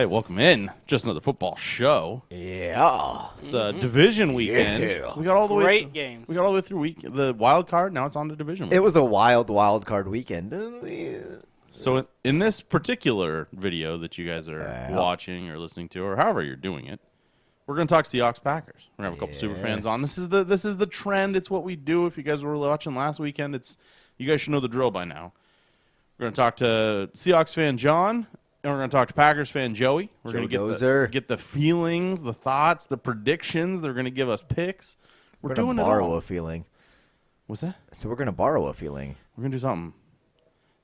right, welcome in. Just another football show. Yeah. It's the division weekend. Yeah. We got all the way. Great games. We got all the way through the wild card. Now it's on to division. It was a wild card weekend. So in this particular video that you guys are Yeah. watching or listening to, or however you're doing it, we're going to talk Seahawks Packers. We're going to have a couple super fans on. This is the trend. It's what we do. If you guys were watching last weekend, you guys should know the drill by now. We're going to talk to Seahawks fan John, and we're going to talk to Packers fan Joey. We're going to get the feelings, the thoughts, the predictions. They're going to give us picks. We're doing gonna borrow it all. a feeling. What's that? So we're gonna borrow a feeling. We're going to do something.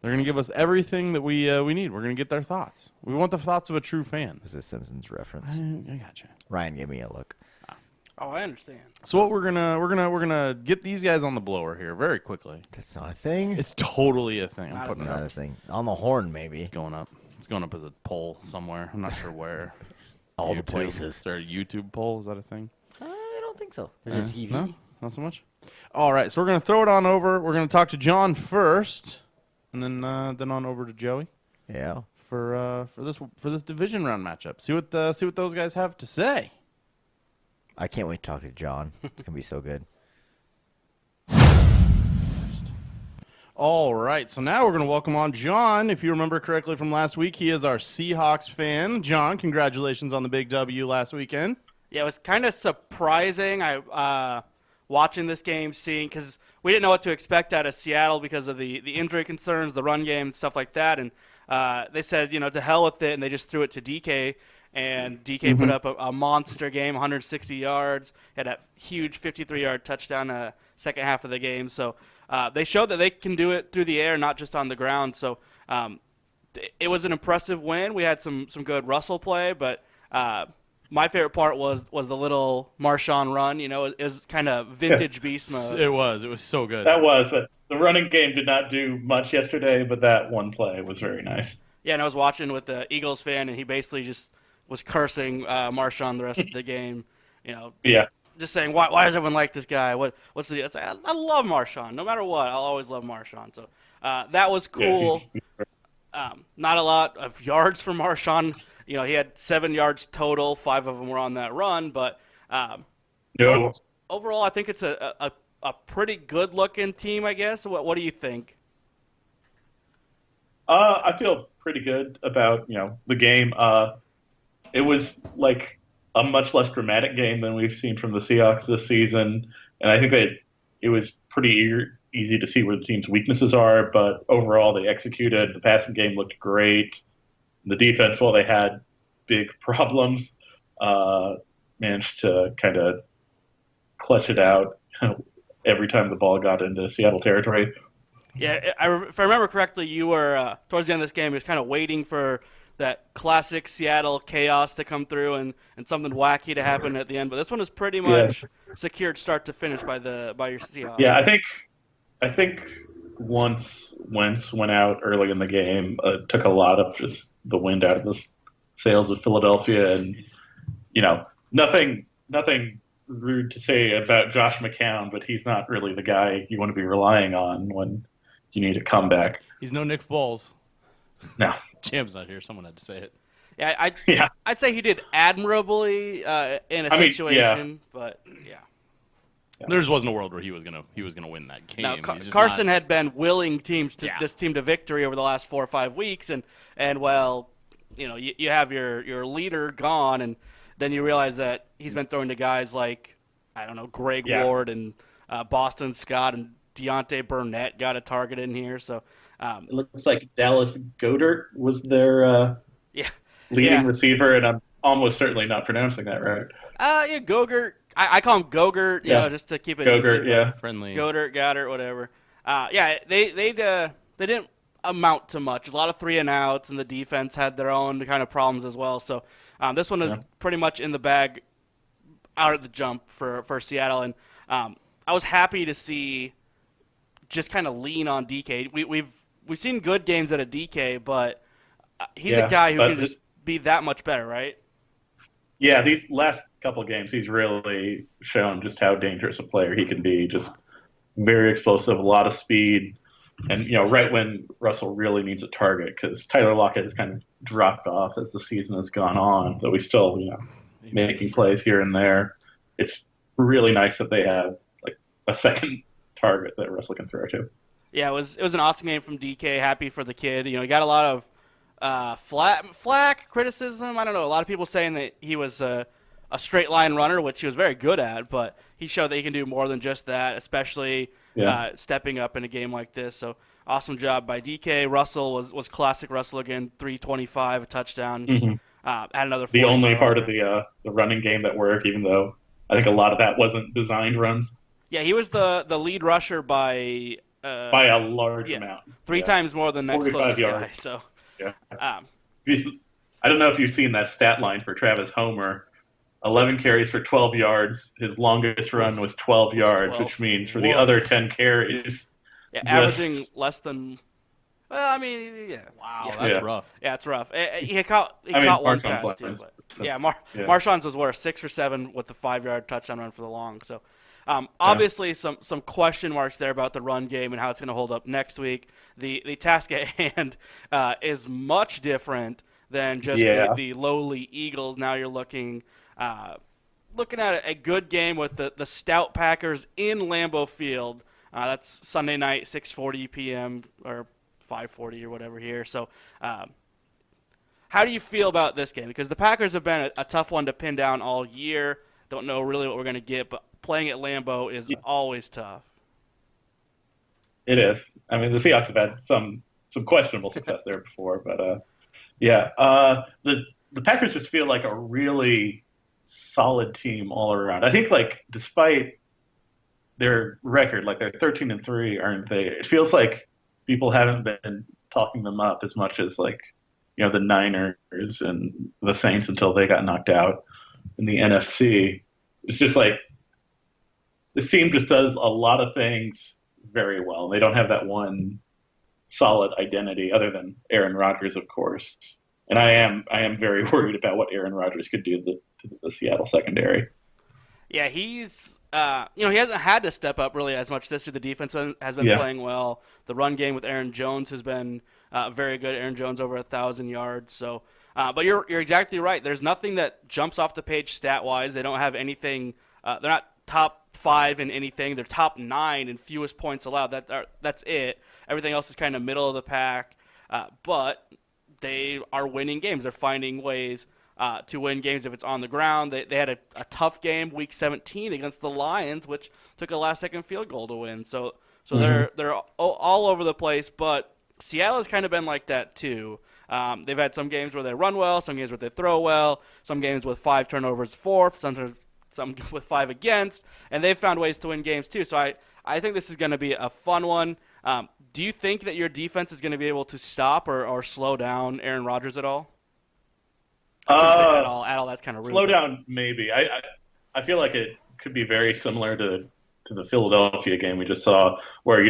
They're going to give us everything that we need. We're going to get their thoughts. We want the thoughts of a true fan. This is a Simpsons reference. I gotcha. Ryan gave me a look. Oh, I understand. So what we're gonna get these guys on the blower here very quickly. That's not a thing. It's totally a thing. I'm putting it not up. a thing. On the horn, maybe. It's going up. It's going up as a poll somewhere. I'm not sure where. All the YouTube. places. Is there a YouTube poll? Is that a thing? I don't think so. There's a TV. No, not so much. All right, so we're gonna throw it on over. We're gonna talk to John first, and then on over to Joey Yeah. for this division round matchup. See what those guys have to say. I can't wait to talk to John. It's gonna be so good. All right, so now we're going to welcome on John. If you remember correctly from last week, he is our Seahawks fan. John, congratulations on the big W last weekend. Yeah, it was kind of surprising. Watching this game, because we didn't know what to expect out of Seattle because of the injury concerns, the run game, stuff like that. And they said, to hell with it, and they just threw it to DK. And DK put up a monster game, 160 yards, had a huge 53-yard touchdown second half of the game. So they showed that they can do it through the air, not just on the ground. So it was an impressive win. We had some good Russell play, but my favorite part was the little Marshawn run. It was kind of vintage beast mode. It was so good. That was it. The running game did not do much yesterday, but that one play was very nice. Yeah, and I was watching with the Eagles fan, and he basically just was cursing Marshawn the rest of the game. Yeah. Just saying, why does everyone like this guy? What's the? It's like, I love Marshawn. No matter what, I'll always love Marshawn. So that was cool. Not a lot of yards for Marshawn. He had 7 yards total. 5 of them were on that run. But overall, I think it's a pretty good looking team. I guess. What do you think? I feel pretty good about the game. It was like a much less dramatic game than we've seen from the Seahawks this season, and I think that it was pretty easy to see where the team's weaknesses are. But overall, they executed. The passing game looked great. The defense, while they had big problems, managed to kind of clutch it out every time the ball got into Seattle territory. Yeah, if I remember correctly, you were towards the end of this game, you was kind of waiting for that classic Seattle chaos to come through and something wacky to happen at the end. But this one is pretty much secured start to finish by your Seahawks. Yeah, I think once Wentz went out early in the game, took a lot of just the wind out of the sails of Philadelphia, and nothing rude to say about Josh McCown, but he's not really the guy you want to be relying on when you need a comeback. He's no Nick Foles. No. Jam's not here. Someone had to say it. Yeah, I'd say he did admirably in a situation, but yeah. There just wasn't a world where he was gonna win that game. Now, Carson had been willing this team to victory over the last 4 or 5 weeks, and you have your leader gone, and then you realize that he's been throwing to guys like Greg Ward and Boston Scott and Deontay Burnett got a target in here, so. It looks like Dallas Goedert was their leading receiver, and I'm almost certainly not pronouncing that right. Gogurt. I call him Gogurt, just to keep it Gogurt, easy. Friendly. Goddard, whatever. They didn't amount to much. A lot of 3-and-outs, and the defense had their own kind of problems as well. So this one is pretty much in the bag out of the jump for Seattle, and I was happy to see just kind of lean on DK. We've seen good games out of DK, but he's a guy who can just be that much better, right? Yeah, these last couple games, he's really shown just how dangerous a player he can be. Just very explosive, a lot of speed, And right when Russell really needs a target, because Tyler Lockett has kind of dropped off as the season has gone on, though he's still making plays here and there. It's really nice that they have like a second target that Russell can throw to. Yeah, it was an awesome game from DK. Happy for the kid. He got a lot of flack, criticism. I don't know. A lot of people saying that he was a straight line runner, which he was very good at, but he showed that he can do more than just that, especially stepping up in a game like this. So awesome job by DK. Russell was classic Russell again, 325, a touchdown. Mm-hmm. Had another. The only part of the running game that worked, even though I think a lot of that wasn't designed runs. Yeah, he was the lead rusher by a large amount. Three times more than next closest yards. guy. So yeah. I don't know if you've seen that stat line for Travis Homer. 11 carries for 12 yards. His longest run was 12 yards, which means for the other 10 carries, averaging less than. Well, I mean, yeah. Wow, that's rough. Yeah, it's rough. He caught one pass too. But, Marshawn's was worse, 6 for 7 with the 5-yard touchdown run for the long. So, obviously, some question marks there about the run game and how it's going to hold up next week. The task at hand is much different than just the lowly Eagles. Now you're looking at a good game with the stout Packers in Lambeau Field. That's Sunday night, 6:40 p.m. or 5:40 or whatever here. So, how do you feel about this game? Because the Packers have been a tough one to pin down all year. Don't know really what we're going to get, but playing at Lambeau is always tough. It is. I mean, the Seahawks have had some questionable success there before, but the Packers just feel like a really solid team all around. I think despite their record, they're 13-3, aren't they? It feels like people haven't been talking them up as much as the Niners and the Saints until they got knocked out in the NFC. It's just this team just does a lot of things very well. They don't have that one solid identity other than Aaron Rodgers, of course. And I am very worried about what Aaron Rodgers could do to the Seattle secondary. Yeah, he's he hasn't had to step up really as much this year. The defense has been playing well. The run game with Aaron Jones has been very good. Aaron Jones over 1,000 yards. So, but you're exactly right. There's nothing that jumps off the page stat wise. They don't have anything. They're not top 5 in anything. They're top 9 in fewest points allowed. That's it. Everything else is kind of middle of the pack. But they are winning games. They're finding ways to win games if it's on the ground. They had a tough game week 17 against the Lions, which took a last-second field goal to win. So they're all over the place, but Seattle has kind of been like that too. They've had some games where they run well, some games where they throw well, some games with 5 turnovers for, some with 5 against, and they've found ways to win games too. So I think this is going to be a fun one. Do you think that your defense is going to be able to stop or slow down Aaron Rodgers at all? At all. That's kind of rude. Slow down, maybe. I feel like it could be very similar to the Philadelphia game we just saw, where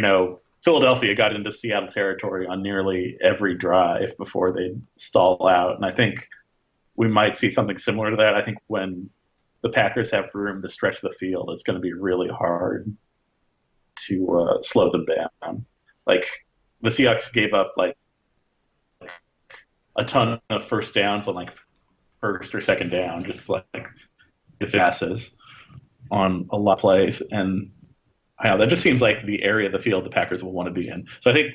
Philadelphia got into Seattle territory on nearly every drive before they stall out, and I think we might see something similar to that. I think when the Packers have room to stretch the field, it's going to be really hard to slow them down. The Seahawks gave up a ton of first downs on first or second down, just passes on a lot of plays, and that just seems like the area of the field the Packers will want to be in. So I think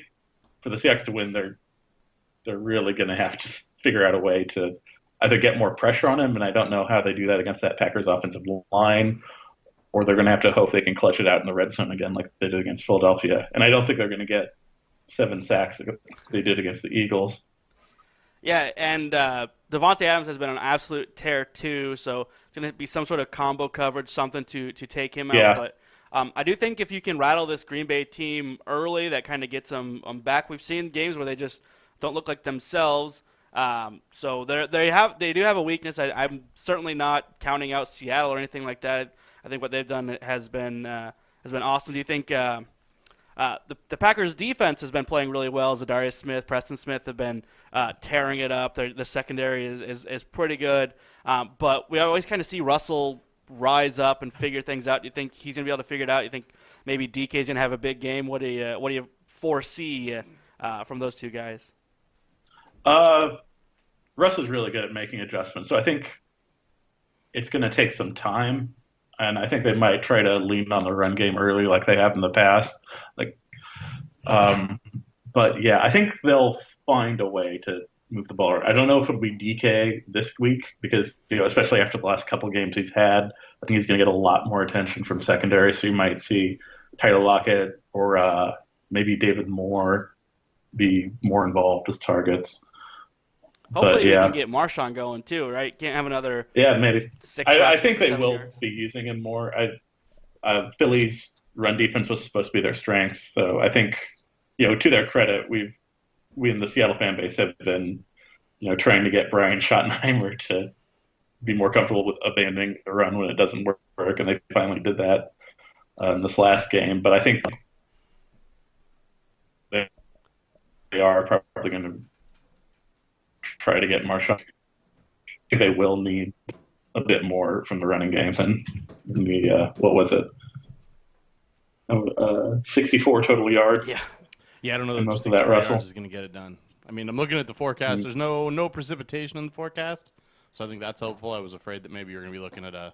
for the Seahawks to win, they're really going to have to figure out a way to either get more pressure on him, and I don't know how they do that against that Packers offensive line, or they're going to have to hope they can clutch it out in the red zone again like they did against Philadelphia. And I don't think they're going to get 7 sacks like they did against the Eagles. Yeah, and Devontae Adams has been an absolute tear too, so it's going to be some sort of combo coverage, something to take him out. But I do think if you can rattle this Green Bay team early, that kind of gets them back. We've seen games where they just don't look like themselves. So they do have a weakness. I'm certainly not counting out Seattle or anything like that. I think what they've done has been awesome. Do you think the Packers defense has been playing really well? Zadarius Smith, Preston Smith have been tearing it up. The secondary is pretty good. But we always kind of see Russell rise up and figure things out. Do you think he's going to be able to figure it out? You think maybe DK's going to have a big game? What do you foresee from those two guys? Russ is really good at making adjustments, so I think it's going to take some time, and I think they might try to lean on the run game early, like they have in the past. But yeah, I think they'll find a way to move the ball around. I don't know if it'll be DK this week because, especially after the last couple games he's had, I think he's going to get a lot more attention from secondary. So you might see Tyler Lockett or maybe David Moore be more involved as targets. Hopefully, we yeah. can get Marshawn going too, right? Can't have another. Yeah, maybe. 6 I think they 7 will yards. be using him more. Philly's run defense was supposed to be their strength, so I think, to their credit, we in the Seattle fan base have been, trying to get Brian Schottenheimer to be more comfortable with abandoning the run when it doesn't work, and they finally did that in this last game. But I think they are probably going to try to get Marshawn. I think they will need a bit more from the running game than the what was it? 64 total yards. Yeah. Yeah, I don't know that most of 64 that, Russell. yards is going to get it done. I mean, I'm looking at the forecast. There's no precipitation in the forecast, so I think that's helpful. I was afraid that maybe you're going to be looking at a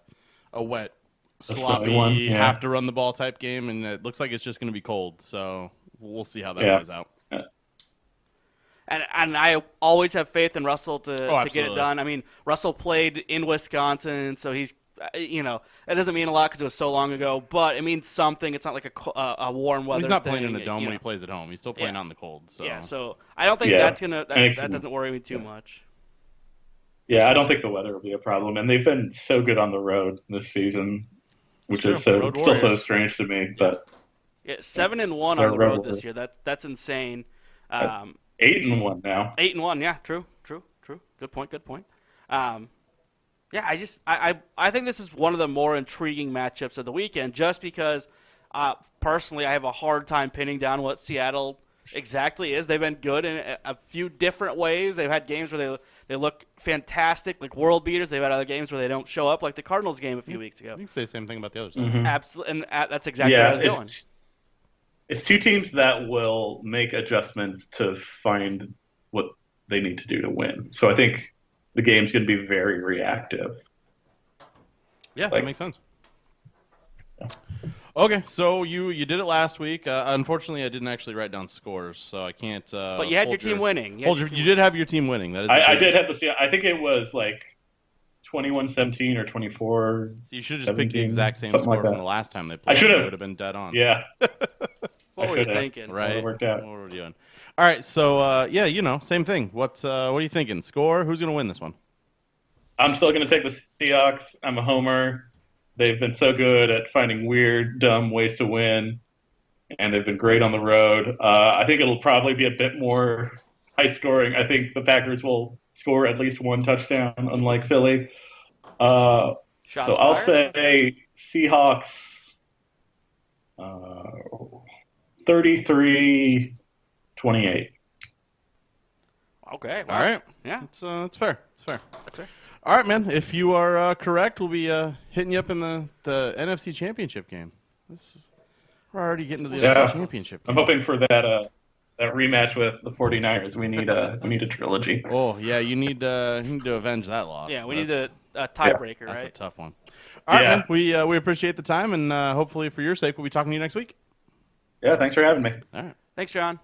wet, sloppy, one, yeah. have to run the ball type game, and it looks like it's just going to be cold. So we'll see how that plays out. And I always have faith in Russell to get it absolutely. done. I mean, Russell played in Wisconsin, so he's, it doesn't mean a lot because it was so long ago, but it means something. It's not like a warm weather He's not thing, playing in a dome when he plays at home. He's still playing out in the cold. So Yeah, so I don't think that's that doesn't worry me too much. Yeah, I don't think the weather will be a problem, and they've been so good on the road this season, which is Road still so Warriors. strange to me. But 7-1 on They're the road rebels. this year. That's insane. 8-1 now. 8-1, yeah, true. Good point. Yeah, I think this is one of the more intriguing matchups of the weekend, just because personally I have a hard time pinning down what Seattle exactly is. They've been good in a few different ways. They've had games where they look fantastic, like world beaters. They've had other games where they don't show up, like the Cardinals game a few weeks ago. you can say the same thing about the other side. Mm-hmm. Absolutely, and that's exactly where I was going. It's two teams that will make adjustments to find what they need to do to win. So I think the game's going to be very reactive. Yeah, that makes sense. Okay, so you did it last week. Unfortunately, I didn't actually write down scores, so I can't. But you had your team winning. You did have your team winning. That is. I did have to see. I think it was like 21-17 or 24. So you should have just picked the exact same something score like from that. the last time they played. I should have. It would have been dead on. Yeah. What were you thinking? Right. It worked out. What were we doing? All right, so same thing. What are you thinking? Score? Who's going to win this one? I'm still going to take the Seahawks. I'm a homer. They've been so good at finding weird, dumb ways to win, and they've been great on the road. I think it'll probably be a bit more high scoring. I think the Packers will score at least one touchdown, unlike Philly. So I'll say Seahawks 33-28. Okay. All right. Yeah. It's fair. It's fair. All right, man. If you are correct, we'll be hitting you up in the NFC Championship game. We're already getting to the NFC Championship game. I'm hoping for that rematch with the 49ers. We need a trilogy. Oh, yeah, you need to avenge that loss. Yeah, we need a tiebreaker, That's a right? tough one. All right, man. We appreciate the time, and hopefully for your sake, we'll be talking to you next week. Yeah, thanks for having me. All right. Thanks, John.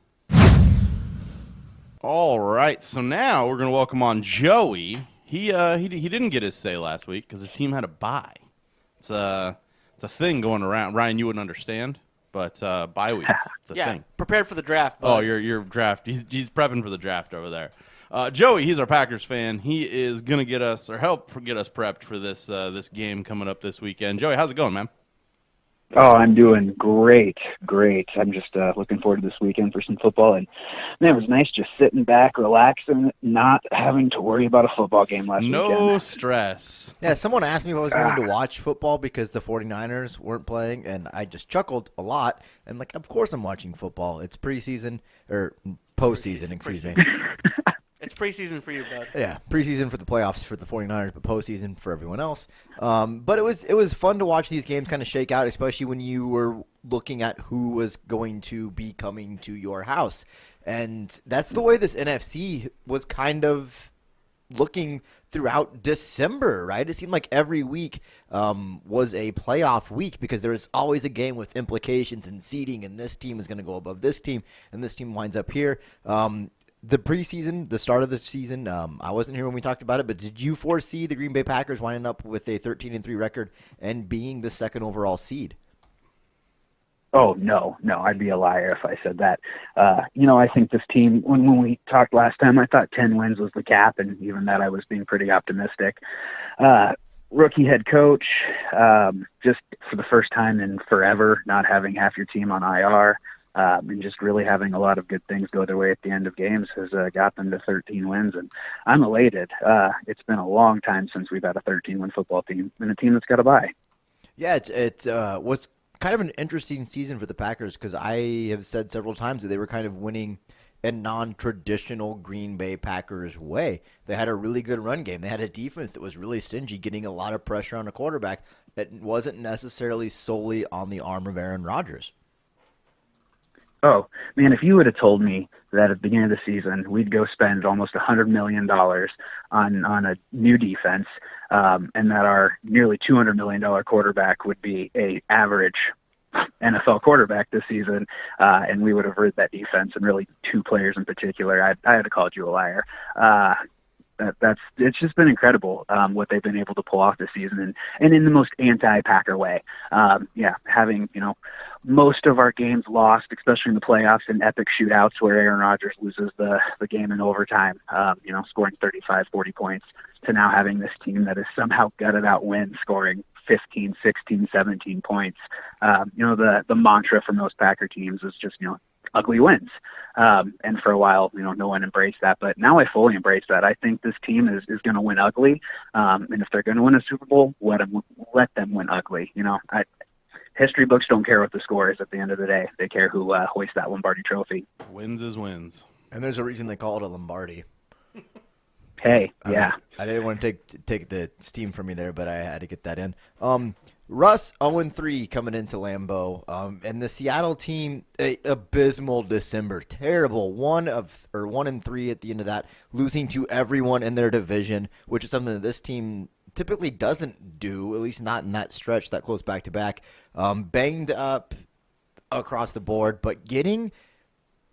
All right, so now we're going to welcome on Joey. He didn't get his say last week because his team had a bye. It's a thing going around. Ryan, you wouldn't understand, but bye weeks. It's a thing. Prepared for the draft. Oh, your draft. He's prepping for the draft over there. Joey, he's our Packers fan. He is gonna help get us prepped for this game coming up this weekend. Joey, how's it going, man? Oh, I'm doing great. I'm just looking forward to this weekend for some football. And, man, it was nice just sitting back, relaxing, not having to worry about a football game last weekend. No stress. Yeah, someone asked me if I was going to watch football because the 49ers weren't playing, and I just chuckled a lot. And, of course I'm watching football. It's preseason, or postseason, excuse me. It's preseason for you, bud. Yeah, preseason for the playoffs for the 49ers, but postseason for everyone else. But it was fun to watch these games kind of shake out, especially when you were looking at who was going to be coming to your house. And that's the way this NFC was kind of looking throughout December, right? It seemed like every week was a playoff week because there was always a game with implications and seeding, and this team is going to go above this team, and this team winds up here. The preseason, the start of the season, I wasn't here when we talked about it, but did you foresee the Green Bay Packers winding up with a 13-3 record and being the second overall seed? Oh, no, I'd be a liar if I said that. I think this team, when we talked last time, I thought 10 wins was the cap, and even that I was being pretty optimistic. Rookie head coach, just for the first time in forever, not having half your team on IR, and just really having a lot of good things go their way at the end of games has got them to 13 wins, and I'm elated. It's been a long time since we've had a 13-win football team and a team that's got a bye. Yeah, it was kind of an interesting season for the Packers because I have said several times that they were kind of winning a non-traditional Green Bay Packers way. They had a really good run game. They had a defense that was really stingy, getting a lot of pressure on a quarterback that wasn't necessarily solely on the arm of Aaron Rodgers. Oh, man, if you would have told me that at the beginning of the season we'd go spend almost $100 million on a new defense, and that our nearly $200 million quarterback would be a average NFL quarterback this season, and we would have heard that defense and really two players in particular, I had to call you a liar. It's just been incredible what they've been able to pull off this season, and in the most anti-Packer way. Having most of our games lost, especially in the playoffs, in epic shootouts where Aaron Rodgers loses the game in overtime, scoring 35, 40 points, to now having this team that is somehow gutted out wins, scoring 15, 16, 17 points. The mantra for most Packer teams is just, ugly wins. And for a while, no one embraced that, but now I fully embrace that. I think this team is going to win ugly. And if they're going to win a Super Bowl, let them win ugly. History books don't care what the score is at the end of the day. They care who hoists that Lombardi trophy. Wins is wins. And there's a reason they call it a Lombardi. Hey, yeah. I didn't want to take the steam from me there, but I had to get that in. Russ 0-3 coming into Lambeau, and the Seattle team, abysmal December, terrible. 1-3 at the end of that, losing to everyone in their division, which is something that this team typically doesn't do, at least not in that stretch, that close back to back. Banged up across the board, but getting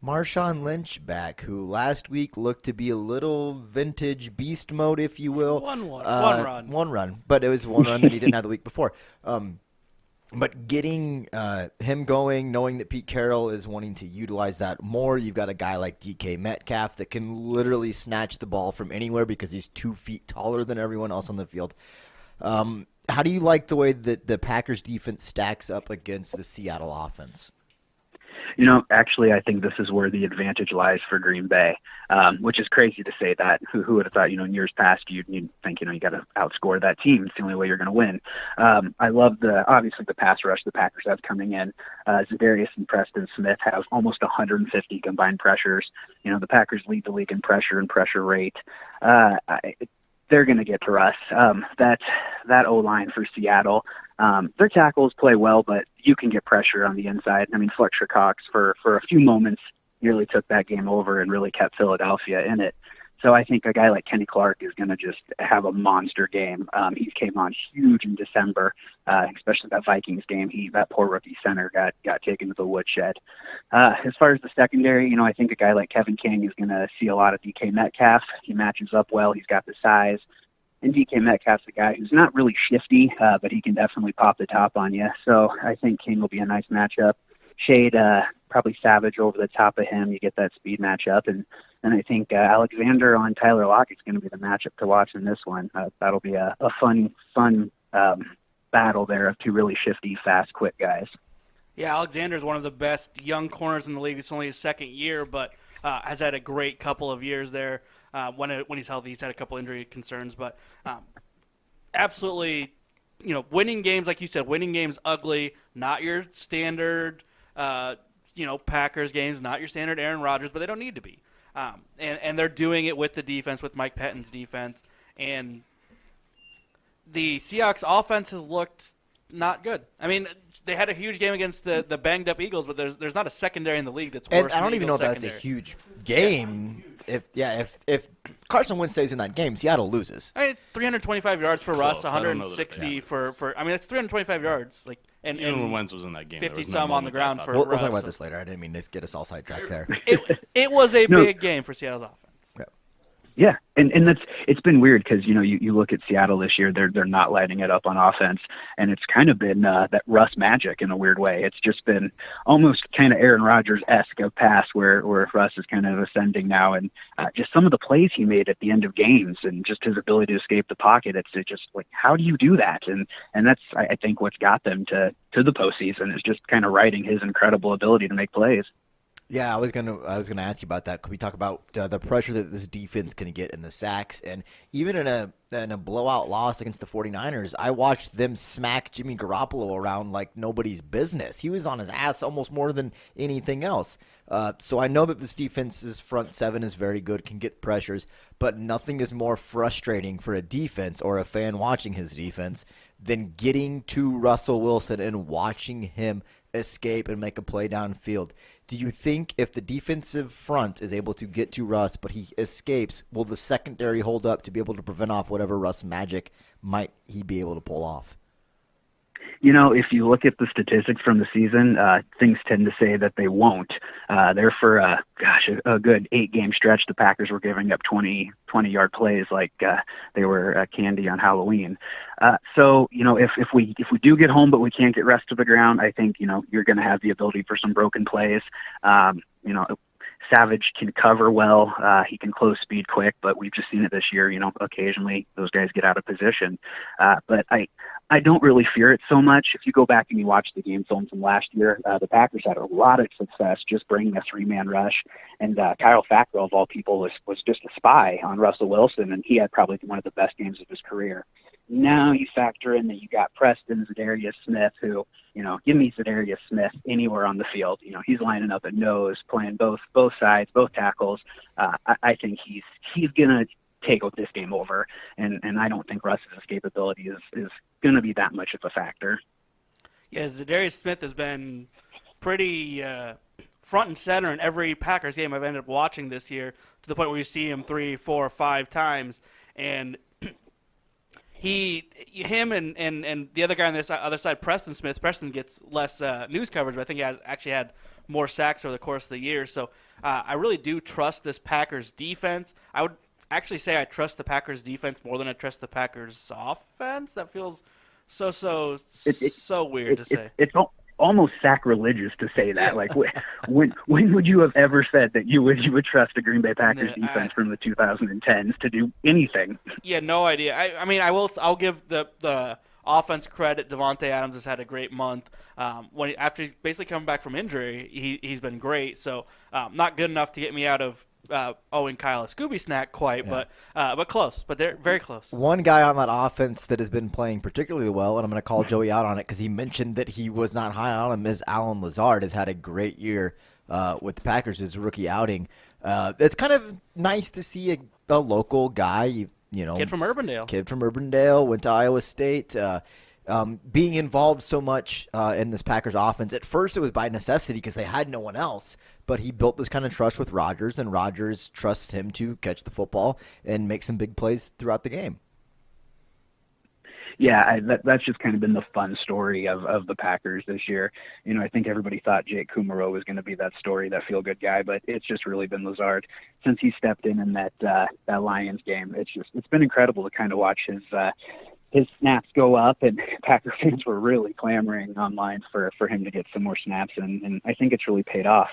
Marshawn Lynch back, who last week looked to be a little vintage beast mode, if you will. One run. One run, but it was one run that he didn't have the week before. But getting him going, knowing that Pete Carroll is wanting to utilize that more, you've got a guy like DK Metcalf that can literally snatch the ball from anywhere because he's 2 feet taller than everyone else on the field. How do you like the way that the Packers defense stacks up against the Seattle offense? Actually, I think this is where the advantage lies for Green Bay, which is crazy to say that. Who would have thought, in years past, you'd think, you got to outscore that team. It's the only way you're going to win. I love obviously the pass rush the Packers have coming in. Zadarius and Preston Smith have almost 150 combined pressures. The Packers lead the league in pressure and pressure rate. They're going to get to Russ. That O-line for Seattle, their tackles play well, but you can get pressure on the inside. Fletcher Cox for a few moments nearly took that game over and really kept Philadelphia in it. So I think a guy like Kenny Clark is going to just have a monster game. He came on huge in December, especially that Vikings game. That poor rookie center got taken to the woodshed. As far as the secondary, I think a guy like Kevin King is going to see a lot of DK Metcalf. He matches up well. He's got the size. And DK Metcalf's a guy who's not really shifty, but he can definitely pop the top on you. So I think King will be a nice matchup. Shade, probably Savage over the top of him. You get that speed matchup. And I think Alexander on Tyler Lockett is going to be the matchup to watch in this one. That'll be a fun battle there of two really shifty, fast, quick guys. Yeah, Alexander is one of the best young corners in the league. It's only his second year, but has had a great couple of years there. When he's healthy, he's had a couple injury concerns, but absolutely, winning games, like you said, winning games ugly, not your standard, Packers games, not your standard Aaron Rodgers, but they don't need to be. And they're doing it with the defense, with Mike Pettine's defense. And the Seahawks offense has looked not good. I mean, they had a huge game against the banged up Eagles, but there's not a secondary in the league that's worse And I than don't the even know Eagles if that's a secondary. huge game. If Carson Wentz stays in that game, Seattle loses. I mean, it's 325 yards for Close. Russ, I don't know that 160 for. I mean, it's 325 yards, like and Even when Wentz was in that game, there 50 was no some on the moment that I ground thought for that- We'll talk Russ. about this later. I didn't mean to get us all sidetracked there. it was a No. big game for Seattle's offense. Yeah, and it's been weird because you look at Seattle this year, they're not lighting it up on offense, and it's kind of been that Russ magic in a weird way. It's just been almost kind of Aaron Rodgers-esque of pass where Russ is kind of ascending now, and just some of the plays he made at the end of games and just his ability to escape the pocket. It's just like, how do you do that? And that's I think what's got them to the postseason is just kind of riding his incredible ability to make plays. Yeah, I was gonna ask you about that. Could we talk about the pressure that this defense can get in the sacks, and even in a blowout loss against the 49ers, I watched them smack Jimmy Garoppolo around like nobody's business. He was on his ass almost more than anything else. So I know that this defense's front seven is very good, can get pressures, but nothing is more frustrating for a defense or a fan watching his defense than getting to Russell Wilson and watching him escape and make a play downfield. Do you think if the defensive front is able to get to Russ, but he escapes, will the secondary hold up to be able to prevent off whatever Russ magic might he be able to pull off? If you look at the statistics from the season, things tend to say that they won't. They're for a good 8-game stretch. The Packers were giving up 20-yard plays like they were candy on Halloween. So if we do get home but we can't get rest to the ground, I think you're going to have the ability for some broken plays. Savage can cover well. He can close speed quick, but we've just seen it this year. Occasionally those guys get out of position. But I don't really fear it so much. If you go back and you watch the game film from last year, the Packers had a lot of success just bringing a 3-man rush. And Kyle Fackrell, of all people, was just a spy on Russell Wilson, and he had probably one of the best games of his career. Now you factor in that you got Preston Zadarius Smith, who, give me Zadarius Smith anywhere on the field. He's lining up at nose, playing both sides, both tackles. I think he's gonna take this game over, and I don't think Russ's escapability is gonna be that much of a factor. Yeah, Zadarius Smith has been pretty front and center in every Packers game I've ended up watching this year, to the point where you see him 3, 4, 5 times, and him and the other guy on this other side, Preston Smith. Preston gets less news coverage, but I think he has actually had more sacks over the course of the year. So I really do trust this Packers defense. I would actually say I trust the Packers defense more than I trust the Packers offense. That feels so weird to say. It's almost sacrilegious to say that. Like, when would you have ever said that you would trust the Green Bay Packers defense from the 2010s to do anything? Yeah, no idea. I'll give the offense credit. Devontae Adams has had a great month. After he's basically coming back from injury, he's been great. So not good enough to get me out of Owen Kyle a Scooby snack quite, but close. But they're very close. One guy on that offense that has been playing particularly well, and I'm going to call Joey out on it because he mentioned that he was not high on him, is Alan Lazard. Has had a great year with the Packers, his rookie outing. It's kind of nice to see a local guy, Kid from Urbandale, went to Iowa State, being involved so much in this Packers offense. At first it was by necessity because they had no one else, but he built this kind of trust with Rodgers, and Rodgers trusts him to catch the football and make some big plays throughout the game. Yeah, that's just kind of been the fun story of the Packers this year. I think everybody thought Jake Kumaro was going to be that story, that feel-good guy, but it's just really been Lazard since he stepped in that Lions game. It's been incredible to kind of watch his snaps go up, and Packer fans were really clamoring online for him to get some more snaps, and I think it's really paid off.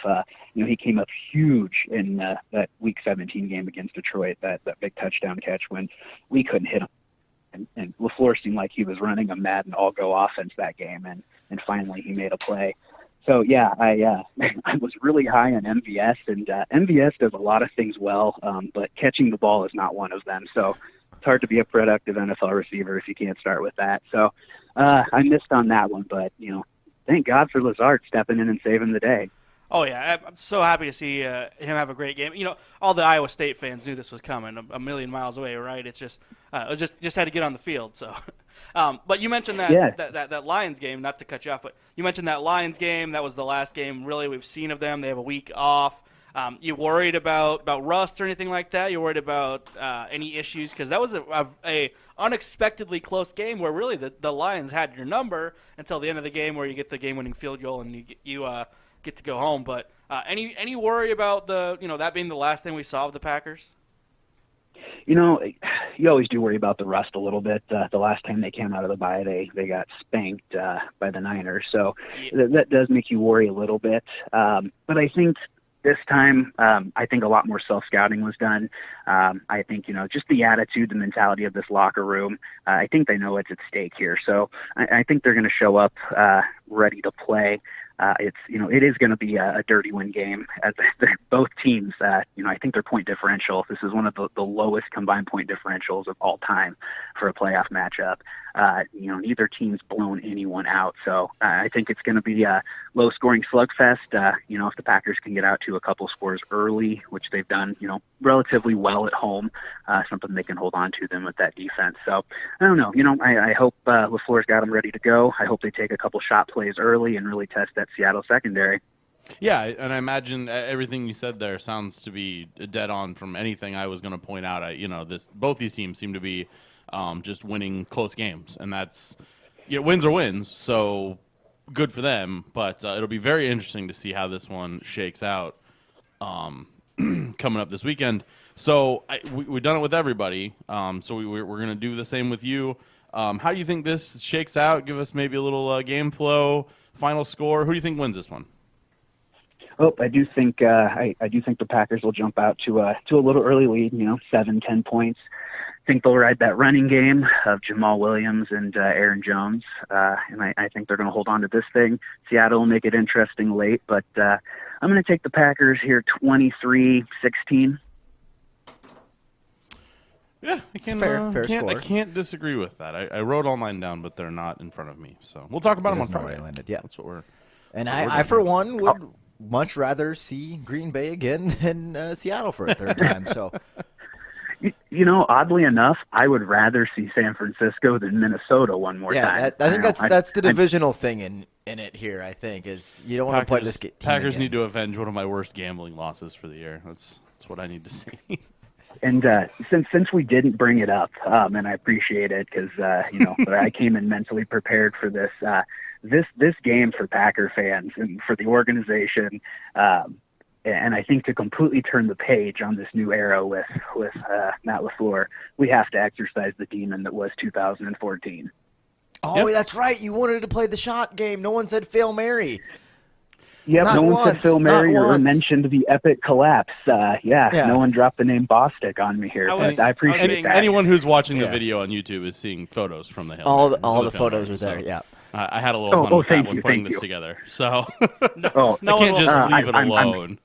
He came up huge in that Week 17 game against Detroit, that big touchdown catch when we couldn't hit him. And LaFleur seemed like he was running a Madden all-go offense that game, and finally he made a play. So, yeah, I was really high on MVS, and MVS does a lot of things well, but catching the ball is not one of them. So it's hard to be a productive NFL receiver if you can't start with that. So I missed on that one, but, thank God for Lazard stepping in and saving the day. Oh, yeah. I'm so happy to see him have a great game. All the Iowa State fans knew this was coming a million miles away, right? It's just had to get on the field. So But you mentioned that Lions game, not to cut you off, but you mentioned that Lions game. That was the last game really we've seen of them. They have a week off. You worried about rust or anything like that? You worried about any issues? Because that was a unexpectedly close game where really the Lions had your number until the end of the game where you get the game-winning field goal and you get to go home. But any worry about that being the last thing we saw of the Packers? You always do worry about the rust a little bit. The last time they came out of the bye, they got spanked by the Niners. So that does make you worry a little bit. But I think this time, I think a lot more self-scouting was done. I think, just the attitude, the mentality of this locker room, I think they know what's at stake here. So I think they're going to show up ready to play. It is going to be a dirty win game as both teams. I think their point differential. This is one of the lowest combined point differentials of all time for a playoff matchup. Neither team's blown anyone out, so I think it's going to be a low-scoring slugfest. If the Packers can get out to a couple scores early, which they've done, relatively well at home, something they can hold on to them with that defense. So I don't know. I hope LaFleur's got them ready to go. I hope they take a couple shot plays early and really test that Seattle secondary. Yeah, and I imagine everything you said there sounds to be dead on from anything I was going to point out. Both these teams seem to be just winning close games, and that's wins are wins. So good for them, but it'll be very interesting to see how this one shakes out coming up this weekend. So we've done it with everybody. So we're going to do the same with you. How do you think this shakes out? Give us maybe a little game flow, final score. Who do you think wins this one? Oh, I do think I do think the Packers will jump out to a little early lead. 7-10 points. I think they'll ride that running game of Jamal Williams and Aaron Jones, and I think they're going to hold on to this thing. Seattle will make it interesting late, but I'm going to take the Packers here 23-16. Yeah, I can't disagree with that. I wrote all mine down, but they're not in front of me. So we'll talk about them on Friday. Yeah, that's what we're. And I for one, would much rather see Green Bay again than Seattle for a third time. So. Oddly enough, I would rather see San Francisco than Minnesota one more time. I think that's the divisional thing in it here. I think is you don't want to play this team Packers again. need to avenge one of my worst gambling losses for the year. That's what I need to see. And since we didn't bring it up, and I appreciate it because but I came in mentally prepared for this. This game for Packer fans and for the organization. And I think to completely turn the page on this new era with Matt LaFleur, we have to exercise the demon that was 2014. Oh, that's right. You wanted to play the shot game. No one said Fail Mary. Yep, no one said Phil Mary or mentioned the epic collapse. No one dropped the name Bostic on me here. I appreciate that. Anyone who's watching the video on YouTube is seeing photos from the hill. All the photos were there, yeah. I had a little fun with that when putting this together. So I can't just leave it alone.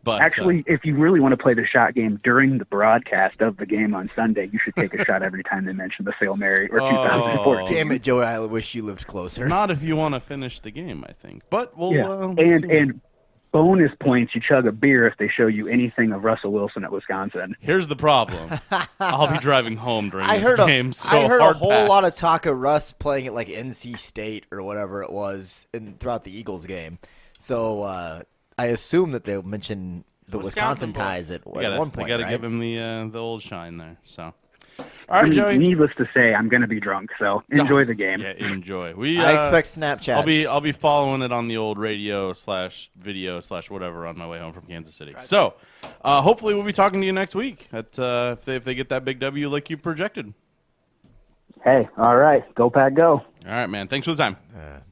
But actually, if you really want to play the shot game during the broadcast of the game on Sunday, you should take a shot every time they mention the Fail Mary or 2014. Damn it, Joey! I wish you lived closer. Not if you want to finish the game, I think. But we'll and bonus points, you chug a beer if they show you anything of Russell Wilson at Wisconsin. Here's the problem: I'll be driving home during this game. I heard a whole lot of talk of Russ playing at like NC State or whatever it was throughout the Eagles game. So. I assume that they'll mention the Wisconsin ties at one point. They got to give him the old shine there. So, all right, Joey. Needless to say, I'm going to be drunk. So enjoy the game. Yeah, enjoy. I expect Snapchat. I'll be following it on the old radio/video/whatever on my way home from Kansas City. Right. So, hopefully, we'll be talking to you next week if they get that big W like you projected. Hey, all right, go Pack, go! All right, man. Thanks for the time.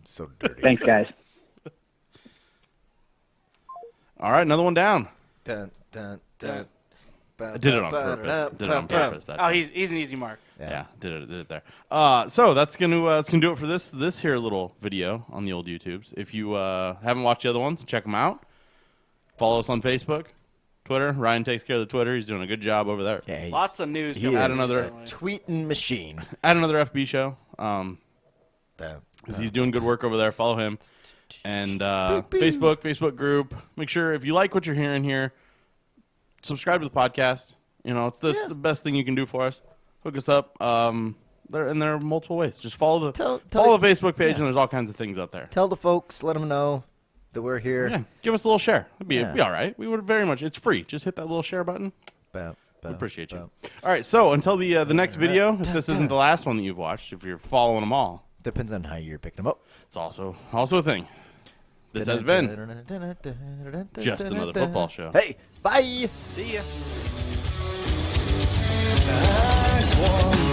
So dirty. Thanks, guys. All right, another one down. Dun, dun, dun. I did it on purpose. He's an easy mark. Yeah, did it there. So that's gonna do it for this here little video on the old YouTubes. If you haven't watched the other ones, check them out. Follow us on Facebook, Twitter. Ryan takes care of the Twitter. He's doing a good job over there. Yeah, lots of news. Add another tweeting machine. Add another FB show. Because he's doing good work over there. Follow him. And Facebook group. Make sure if you like what you're hearing here, subscribe to the podcast. It's the best thing you can do for us. Hook us up. there are multiple ways. Just follow the Tell follow the Facebook page, and there's all kinds of things out there. Tell the folks, let them know that we're here. Yeah, give us a little share. It'd be Yeah. all right. We would very much. It's free. Just hit that little share button. Bow, We bow, appreciate you. bow. All right. So until the next video, if this isn't the last one that you've watched, if you're following them all, Depends on how you're picking them up. it's also a thing. This has been just another football show. Hey, bye. See ya. That's one.